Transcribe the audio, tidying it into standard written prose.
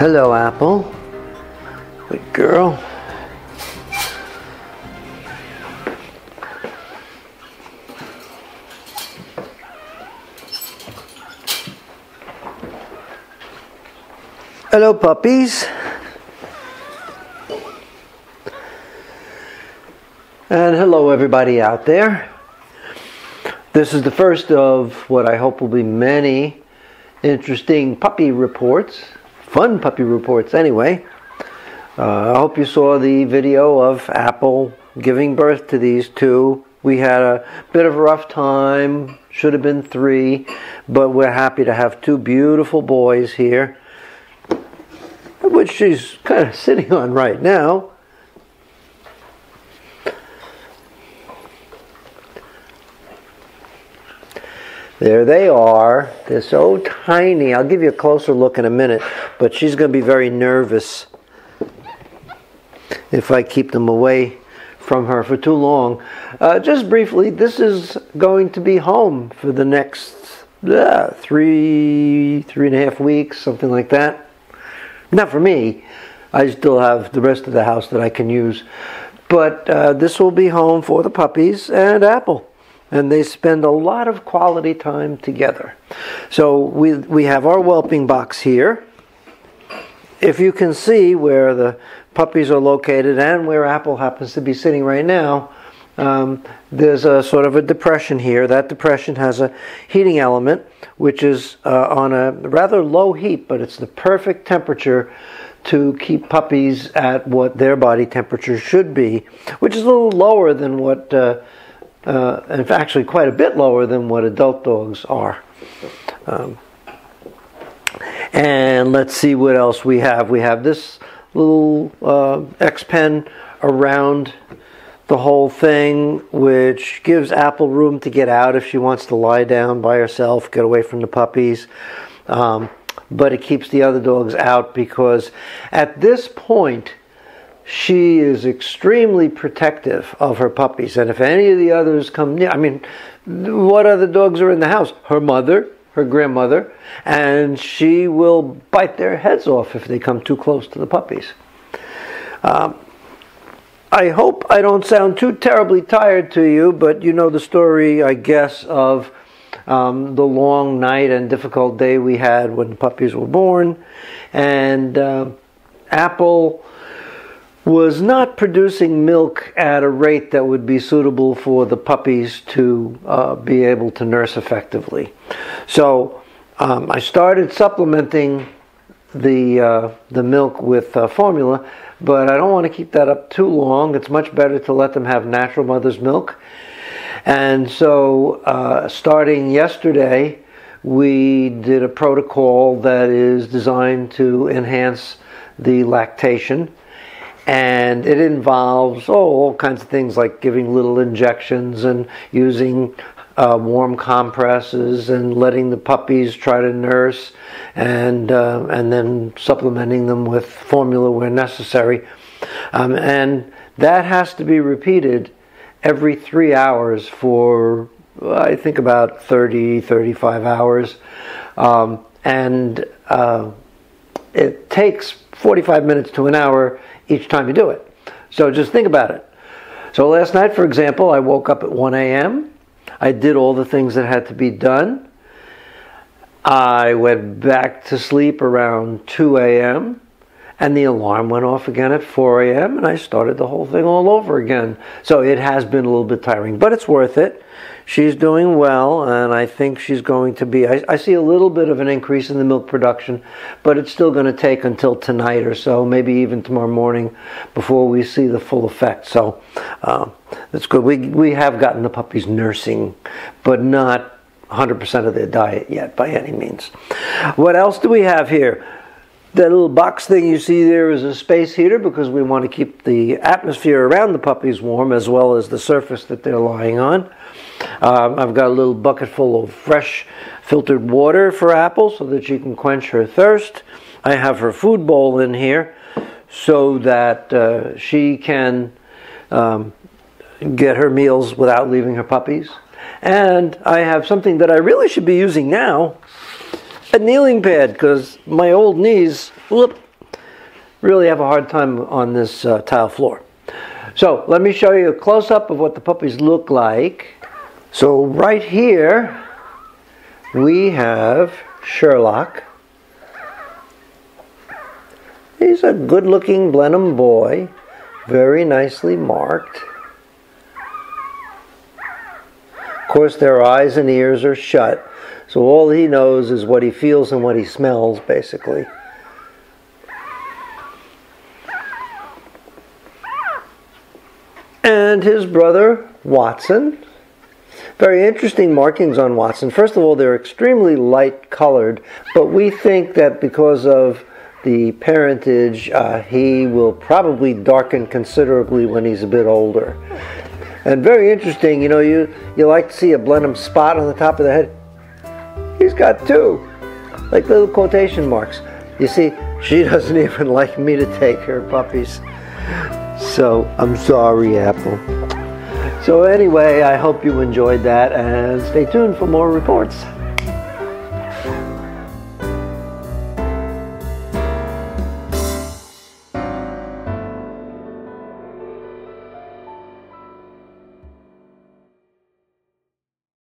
Hello, Apple. Good girl. Hello, puppies. And hello, everybody out there. This is the first of what I hope will be many interesting puppy reports. Fun puppy reports, anyway. I hope you saw the video of Apple giving birth to these two. We had a bit of a rough time. Should have been 3, but we're happy to have 2 beautiful boys here, which she's kind of sitting on right now. There they are. They're so tiny. I'll give you a closer look in a minute, but she's going to be very nervous if I keep them away from her for too long. Just briefly, this is going to be home for the next 3.5 weeks, something like that. Not for me. I still have the rest of the house that I can use. But this will be home for the puppies and Apple. And they spend a lot of quality time together. So we have our whelping box here. If you can see where the puppies are located and where Apple happens to be sitting right now, there's a sort of a depression here. That depression has a heating element, which is on a rather low heat, but it's the perfect temperature to keep puppies at what their body temperature should be, which is a little lower than what, in fact, actually quite a bit lower than what adult dogs are. And let's see what else we have. We have this little X-pen around the whole thing, which gives Apple room to get out if she wants to lie down by herself, get away from the puppies. But it keeps the other dogs out because at this point, she is extremely protective of her puppies. And if any of the others come near, I mean, what other dogs are in the house? Her mother, her grandmother, and she will bite their heads off if they come too close to the puppies. I hope I don't sound too terribly tired to you, but you know the story, I guess, of the long night and difficult day we had when the puppies were born. And Apple was not producing milk at a rate that would be suitable for the puppies to be able to nurse effectively. So I started supplementing the milk with formula, but I don't want to keep that up too long. It's much better to let them have natural mother's milk. And so starting yesterday, we did a protocol that is designed to enhance the lactation. And it involves all kinds of things like giving little injections and using warm compresses and letting the puppies try to nurse and then supplementing them with formula where necessary. And that has to be repeated every 3 hours for, I think, about 35 hours. It takes 45 minutes to an hour each time you do it. So just think about it. So last night, for example, I woke up at 1 a.m. I did all the things that had to be done. I went back to sleep around 2 a.m. and the alarm went off again at 4 a.m. and I started the whole thing all over again. So it has been a little bit tiring, but it's worth it. She's doing well, and I think she's going to be, I see a little bit of an increase in the milk production, but it's still going to take until tonight or so, maybe even tomorrow morning, before we see the full effect. So that's good. We have gotten the puppies nursing, but not 100% of their diet yet by any means. What else do we have here? That little box thing you see there is a space heater because we want to keep the atmosphere around the puppies warm as well as the surface that they're lying on. I've got a little bucket full of fresh filtered water for Apple so that she can quench her thirst. I have her food bowl in here so that she can get her meals without leaving her puppies. And I have something that I really should be using now, a kneeling pad, because my old knees, whoop, really have a hard time on this tile floor. So let me show you a close-up of what the puppies look like. So right here we have Sherlock. He's a good-looking Blenheim boy, very nicely marked. Of course, their eyes and ears are shut, so all he knows is what he feels and what he smells, basically. And his brother, Watson. Very interesting markings on Watson. First of all, they're extremely light colored, but we think that because of the parentage, he will probably darken considerably when he's a bit older. And very interesting, you know, you like to see a Blenheim spot on the top of the head. He's got two, like little quotation marks. You see, she doesn't even like me to take her puppies. So, I'm sorry, Apple. So anyway, I hope you enjoyed that, and stay tuned for more reports.